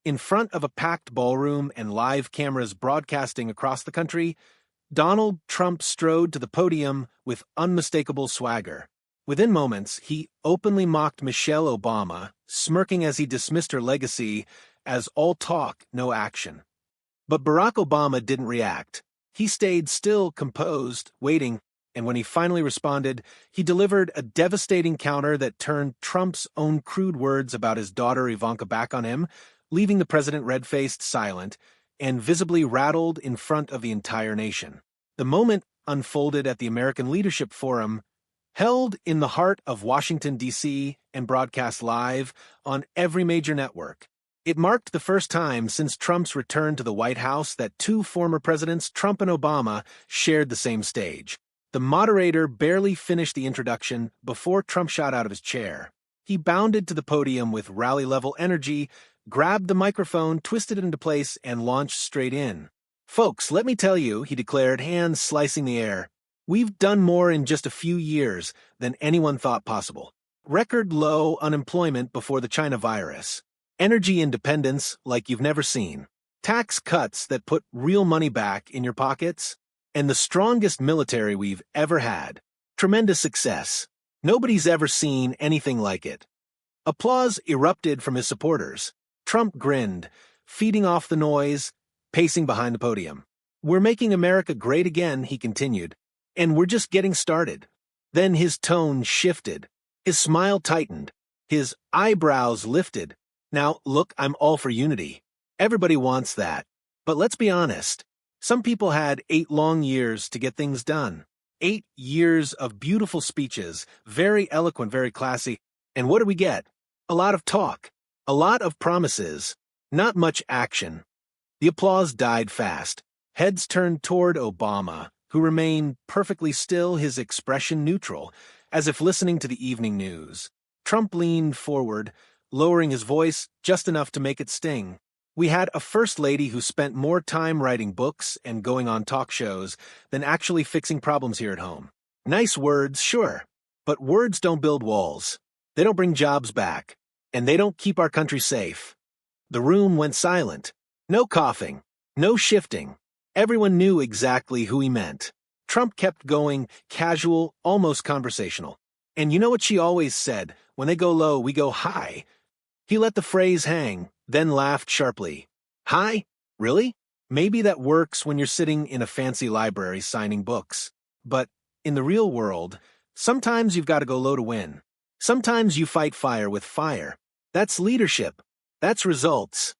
In front of a packed ballroom and live cameras broadcasting across the country, Donald Trump strode to the podium with unmistakable swagger. Within moments, he openly mocked Michelle Obama, smirking as he dismissed her legacy as all talk, no action. But Barack Obama didn't react. He stayed still, composed, waiting, and when he finally responded, he delivered a devastating counter that turned Trump's own crude words about his daughter Ivanka back on him, leaving the president red-faced, silent, and visibly rattled in front of the entire nation. The moment unfolded at the American Leadership Forum, held in the heart of Washington, D.C., and broadcast live on every major network. It marked the first time since Trump's return to the White House that two former presidents, Trump and Obama, shared the same stage. The moderator barely finished the introduction before Trump shot out of his chair. He bounded to the podium with rally-level energy, grabbed the microphone, twisted it into place, and launched straight in. "Folks, let me tell you," he declared, hands slicing the air, "we've done more in just a few years than anyone thought possible. Record low unemployment before the China virus. Energy independence like you've never seen. Tax cuts that put real money back in your pockets. And the strongest military we've ever had. Tremendous success. Nobody's ever seen anything like it." Applause erupted from his supporters. Trump grinned, feeding off the noise, pacing behind the podium. "We're making America great again," he continued. "And we're just getting started." Then his tone shifted. His smile tightened. His eyebrows lifted. "Now, look, I'm all for unity. Everybody wants that. But let's be honest. Some people had 8 long years to get things done. 8 years of beautiful speeches, very eloquent, very classy. And what do we get? A lot of talk. A lot of promises. Not much action." The applause died fast. Heads turned toward Obama, who remained perfectly still, his expression neutral, as if listening to the evening news. Trump leaned forward, lowering his voice just enough to make it sting. "We had a first lady who spent more time writing books and going on talk shows than actually fixing problems here at home. Nice words, sure, but words don't build walls. They don't bring jobs back, and they don't keep our country safe." The room went silent. No coughing, no shifting. Everyone knew exactly who he meant. Trump kept going, casual, almost conversational. "And you know what she always said, when they go low, we go high." He let the phrase hang, then laughed sharply. "High? Really? Maybe that works when you're sitting in a fancy library signing books. But in the real world, sometimes you've got to go low to win. Sometimes you fight fire with fire. That's leadership. That's results."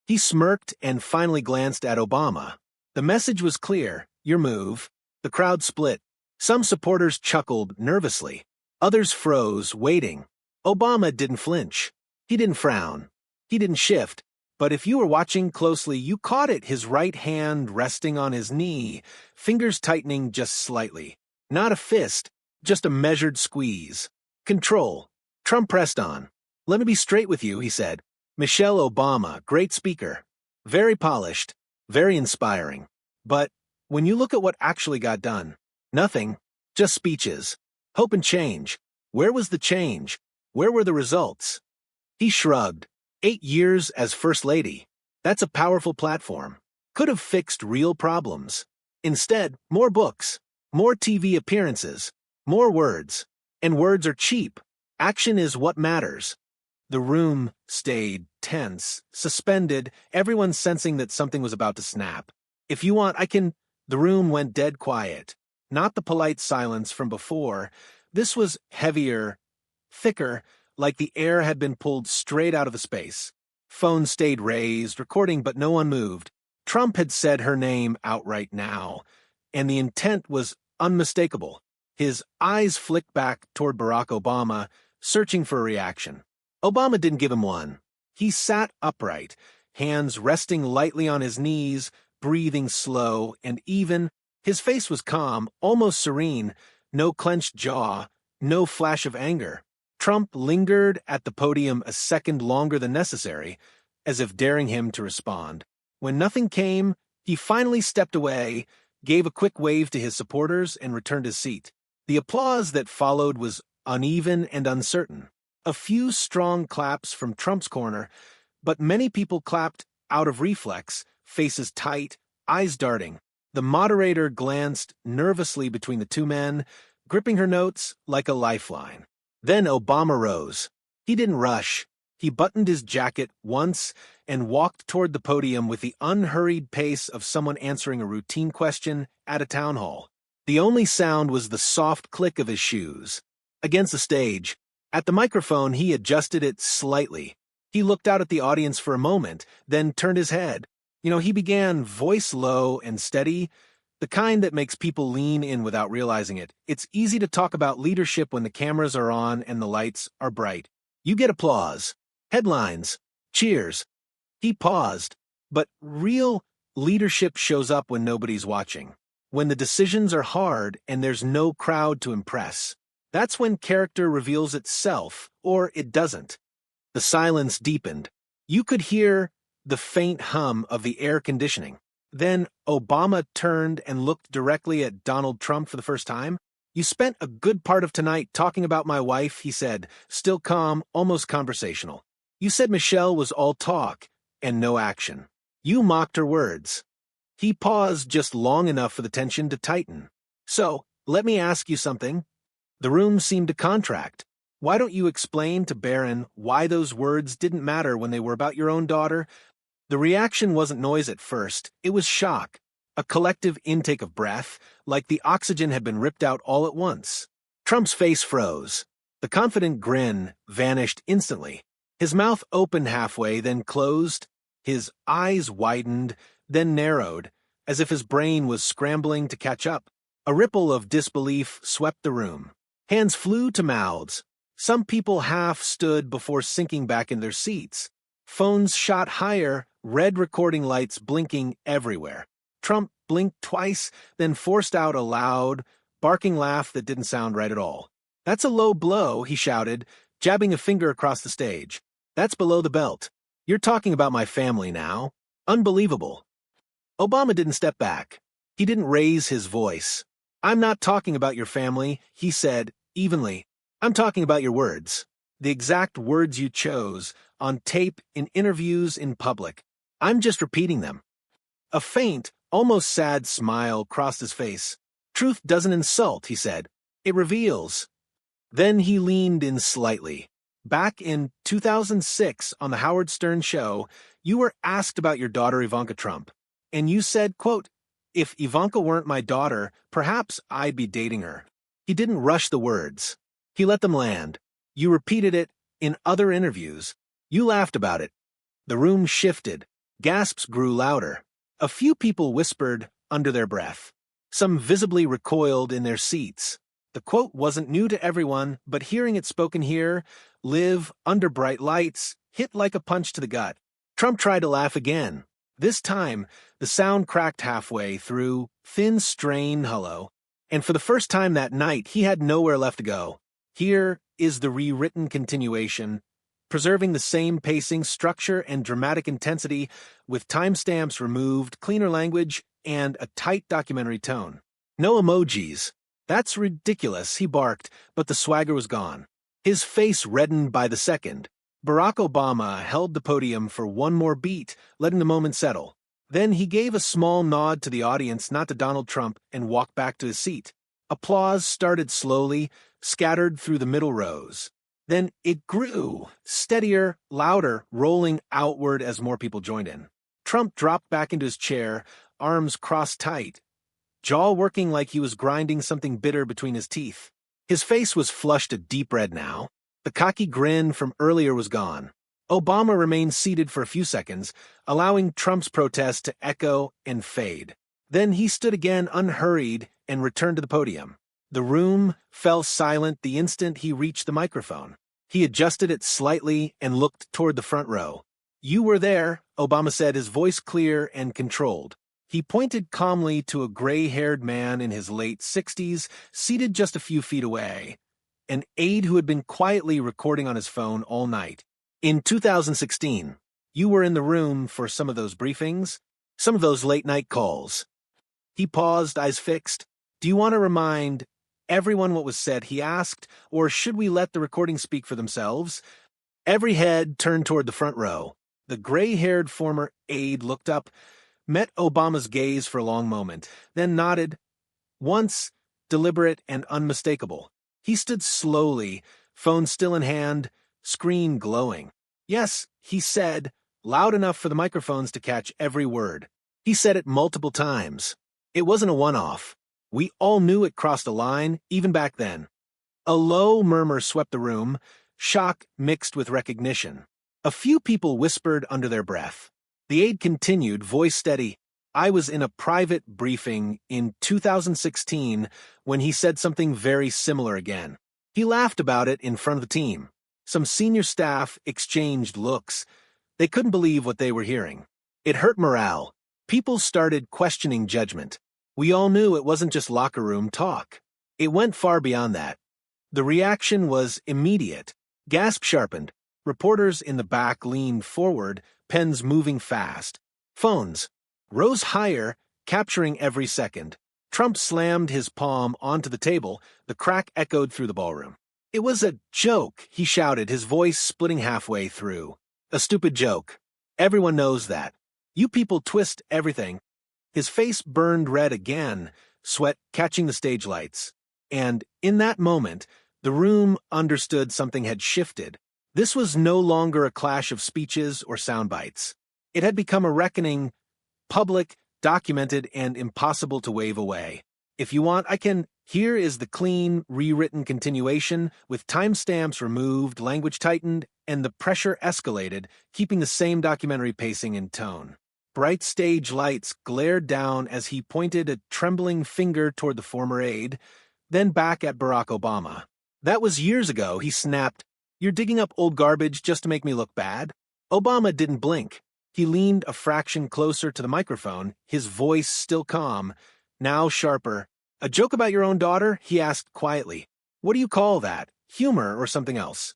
He smirked and finally glanced at Obama. The message was clear. Your move. The crowd split. Some supporters chuckled nervously. Others froze, waiting. Obama didn't flinch. He didn't frown. He didn't shift. But if you were watching closely, you caught it, his right hand resting on his knee, fingers tightening just slightly. Not a fist, just a measured squeeze. Control. Trump pressed on. "Let me be straight with you," he said. "Michelle Obama, great speaker. Very polished, very inspiring. But when you look at what actually got done, nothing, just speeches. Hope and change. Where was the change? Where were the results?" He shrugged. 8 years as First Lady. That's a powerful platform. Could have fixed real problems. Instead, more books, more TV appearances, more words. And words are cheap. Action is what matters. The room stayed tense, suspended, everyone sensing that something was about to snap. "If you want, I can—" The room went dead quiet. Not the polite silence from before. This was heavier, thicker, like the air had been pulled straight out of the space. Phone stayed raised, recording, but no one moved. Trump had said her name outright now, and the intent was unmistakable. His eyes flicked back toward Barack Obama, searching for a reaction. Obama didn't give him one. He sat upright, hands resting lightly on his knees, breathing slow and even. His face was calm, almost serene, no clenched jaw, no flash of anger. Trump lingered at the podium a second longer than necessary, as if daring him to respond. When nothing came, he finally stepped away, gave a quick wave to his supporters, and returned his seat. The applause that followed was uneven and uncertain. A few strong claps from Trump's corner, but many people clapped out of reflex, faces tight, eyes darting. The moderator glanced nervously between the two men, gripping her notes like a lifeline. Then Obama rose. He didn't rush. He buttoned his jacket once and walked toward the podium with the unhurried pace of someone answering a routine question at a town hall. The only sound was the soft click of his shoes against the stage. At the microphone, he adjusted it slightly. He looked out at the audience for a moment, then turned his head. He began, voice low and steady, the kind that makes people lean in without realizing it. It's easy to talk about leadership when the cameras are on and the lights are bright. You get applause, headlines, cheers. He paused, but real leadership shows up when nobody's watching. When the decisions are hard and there's no crowd to impress. That's when character reveals itself, or it doesn't. The silence deepened. You could hear the faint hum of the air conditioning. Then Obama turned and looked directly at Donald Trump for the first time. "You spent a good part of tonight talking about my wife," he said, still calm, almost conversational. "You said Michelle was all talk and no action. You mocked her words." He paused just long enough for the tension to tighten. "So, let me ask you something." The room seemed to contract. "Why don't you explain to Barron why those words didn't matter when they were about your own daughter?" The reaction wasn't noise at first, it was shock, a collective intake of breath, like the oxygen had been ripped out all at once. Trump's face froze. The confident grin vanished instantly. His mouth opened halfway, then closed. His eyes widened, then narrowed, as if his brain was scrambling to catch up. A ripple of disbelief swept the room. Hands flew to mouths. Some people half stood before sinking back in their seats. Phones shot higher, red recording lights blinking everywhere. Trump blinked twice, then forced out a loud, barking laugh that didn't sound right at all. "That's a low blow," he shouted, jabbing a finger across the stage. "That's below the belt. You're talking about my family now. Unbelievable." Obama didn't step back. He didn't raise his voice. "I'm not talking about your family," he said, evenly. "I'm talking about your words. The exact words you chose, on tape, in interviews, in public. I'm just repeating them." A faint, almost sad smile crossed his face. "Truth doesn't insult," he said. "It reveals." Then he leaned in slightly. "Back in 2006 on the Howard Stern show, you were asked about your daughter Ivanka Trump. And you said, quote, 'If Ivanka weren't my daughter, perhaps I'd be dating her.'" He didn't rush the words. He let them land. You repeated it in other interviews. You laughed about it. The room shifted. Gasps grew louder. A few people whispered under their breath. Some visibly recoiled in their seats. The quote wasn't new to everyone, but hearing it spoken here, live, under bright lights, hit like a punch to the gut. Trump tried to laugh again. This time, the sound cracked halfway through, thin, strained hollow. And for the first time that night, he had nowhere left to go. Here is the rewritten continuation, preserving the same pacing, structure, and dramatic intensity, with timestamps removed, cleaner language, and a tight documentary tone. No emojis. "That's ridiculous," he barked, but the swagger was gone. His face reddened by the second. Barack Obama held the podium for one more beat, letting the moment settle. Then he gave a small nod to the audience, not to Donald Trump, and walked back to his seat. Applause started slowly, scattered through the middle rows. Then it grew, steadier, louder, rolling outward as more people joined in. Trump dropped back into his chair, arms crossed tight, jaw working like he was grinding something bitter between his teeth. His face was flushed a deep red now. The cocky grin from earlier was gone. Obama remained seated for a few seconds, allowing Trump's protest to echo and fade. Then he stood again unhurried and returned to the podium. The room fell silent the instant he reached the microphone. He adjusted it slightly and looked toward the front row. "You were there," Obama said, his voice clear and controlled. He pointed calmly to a gray-haired man in his late 60s, seated just a few feet away, an aide who had been quietly recording on his phone all night. "In 2016, you were in the room for some of those briefings, some of those late-night calls." He paused, eyes fixed. "Do you want to remind everyone what was said?" he asked, "or should we let the recordings speak for themselves?" Every head turned toward the front row. The gray-haired former aide looked up, met Obama's gaze for a long moment, then nodded. Once, deliberate and unmistakable. He stood slowly, phone still in hand, screen glowing. Yes, he said, loud enough for the microphones to catch every word. He said it multiple times. It wasn't a one-off. We all knew it crossed a line, even back then. A low murmur swept the room, shock mixed with recognition. A few people whispered under their breath. The aide continued, voice steady. I was in a private briefing in 2016 when he said something very similar again. He laughed about it in front of the team. Some senior staff exchanged looks. They couldn't believe what they were hearing. It hurt morale. People started questioning judgment. We all knew it wasn't just locker room talk. It went far beyond that. The reaction was immediate. Gasp sharpened. Reporters in the back leaned forward, pens moving fast. Phones rose higher, capturing every second. Trump slammed his palm onto the table. The crack echoed through the ballroom. It was a joke, he shouted, his voice splitting halfway through. A stupid joke. Everyone knows that. You people twist everything. His face burned red again, sweat catching the stage lights. And in that moment, the room understood something had shifted. This was no longer a clash of speeches or sound bites. It had become a reckoning, public, documented, and impossible to wave away. If you want, here is the clean, rewritten continuation, with timestamps removed, language tightened, and the pressure escalated, keeping the same documentary pacing and tone. Bright stage lights glared down as he pointed a trembling finger toward the former aide, then back at Barack Obama. That was years ago, he snapped. You're digging up old garbage just to make me look bad? Obama didn't blink. He leaned a fraction closer to the microphone, his voice still calm, now sharper. A joke about your own daughter? He asked quietly. What do you call that? Humor or something else?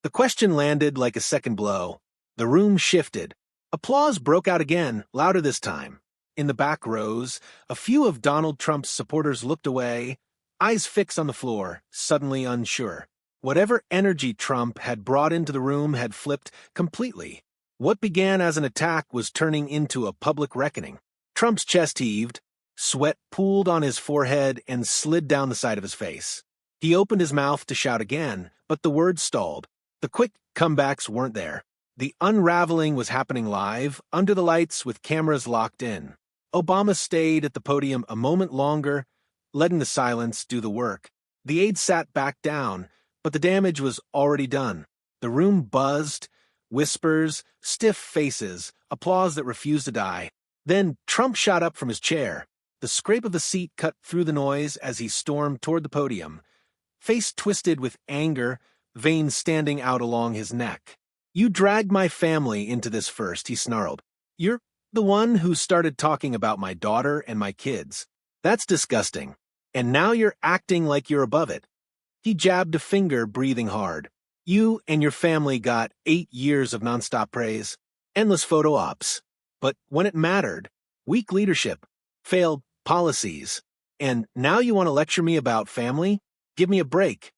The question landed like a second blow. The room shifted. Applause broke out again, louder this time. In the back rows, a few of Donald Trump's supporters looked away, eyes fixed on the floor, suddenly unsure. Whatever energy Trump had brought into the room had flipped completely. What began as an attack was turning into a public reckoning. Trump's chest heaved, sweat pooled on his forehead and slid down the side of his face. He opened his mouth to shout again, but the words stalled. The quick comebacks weren't there. The unraveling was happening live, under the lights with cameras locked in. Obama stayed at the podium a moment longer, letting the silence do the work. The aide sat back down, but the damage was already done. The room buzzed, whispers, stiff faces, applause that refused to die. Then Trump shot up from his chair. The scrape of the seat cut through the noise as he stormed toward the podium. Face twisted with anger, veins standing out along his neck. You dragged my family into this first, he snarled. You're the one who started talking about my daughter and my kids. That's disgusting. And now you're acting like you're above it. He jabbed a finger, breathing hard. You and your family got 8 years of nonstop praise, endless photo ops. But when it mattered, weak leadership, failed policies. And now you want to lecture me about family? Give me a break.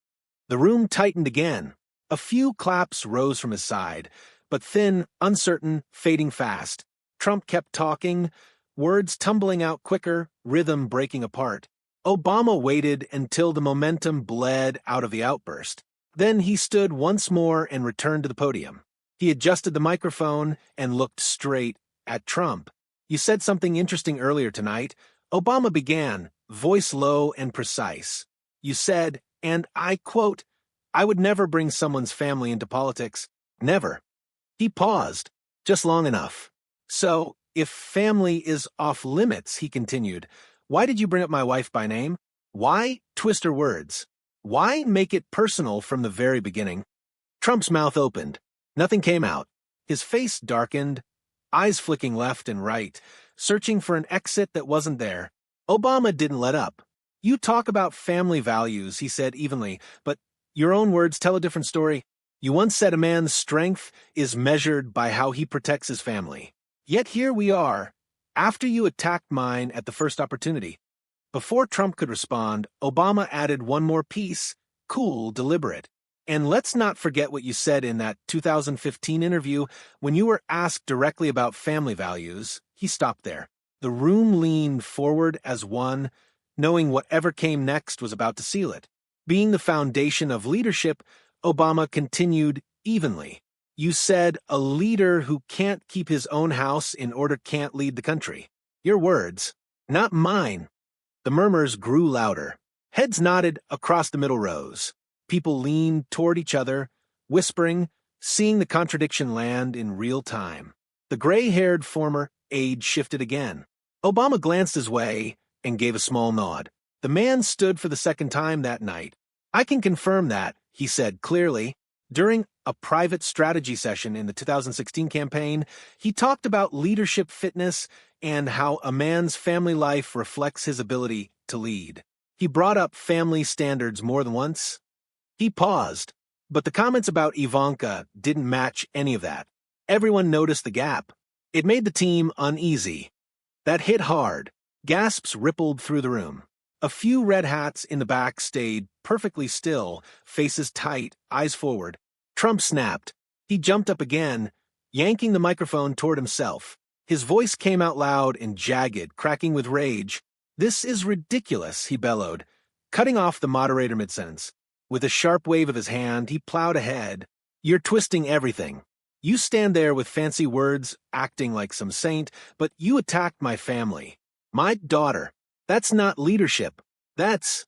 The room tightened again. A few claps rose from his side, but thin, uncertain, fading fast. Trump kept talking, words tumbling out quicker, rhythm breaking apart. Obama waited until the momentum bled out of the outburst. Then he stood once more and returned to the podium. He adjusted the microphone and looked straight at Trump. You said something interesting earlier tonight. Obama began, voice low and precise. You said, and I quote, I would never bring someone's family into politics. Never. He paused, just long enough. So, if family is off limits, he continued, why did you bring up my wife by name? Why twist her words? Why make it personal from the very beginning? Trump's mouth opened. Nothing came out. His face darkened, eyes flicking left and right, searching for an exit that wasn't there. Obama didn't let up. You talk about family values, he said evenly, but your own words tell a different story. You once said a man's strength is measured by how he protects his family. Yet here we are, after you attacked mine at the first opportunity. Before Trump could respond, Obama added one more piece, cool, deliberate. And let's not forget what you said in that 2015 interview when you were asked directly about family values. He stopped there. The room leaned forward as one, knowing whatever came next was about to seal it. Being the foundation of leadership, Obama continued evenly. You said a leader who can't keep his own house in order can't lead the country. Your words, not mine. The murmurs grew louder. Heads nodded across the middle rows. People leaned toward each other, whispering, seeing the contradiction land in real time. The gray-haired former aide shifted again. Obama glanced his way and gave a small nod. The man stood for the second time that night. I can confirm that, he said clearly. During a private strategy session in the 2016 campaign, he talked about leadership fitness and how a man's family life reflects his ability to lead. He brought up family standards more than once. He paused, but the comments about Ivanka didn't match any of that. Everyone noticed the gap. It made the team uneasy. That hit hard. Gasps rippled through the room. A few red hats in the back stayed perfectly still, faces tight, eyes forward. Trump snapped. He jumped up again, yanking the microphone toward himself. His voice came out loud and jagged, cracking with rage. "This is ridiculous," he bellowed, cutting off the moderator mid-sentence. With a sharp wave of his hand, he plowed ahead. "You're twisting everything. You stand there with fancy words, acting like some saint, but you attacked my family. My daughter. That's not leadership. That's..."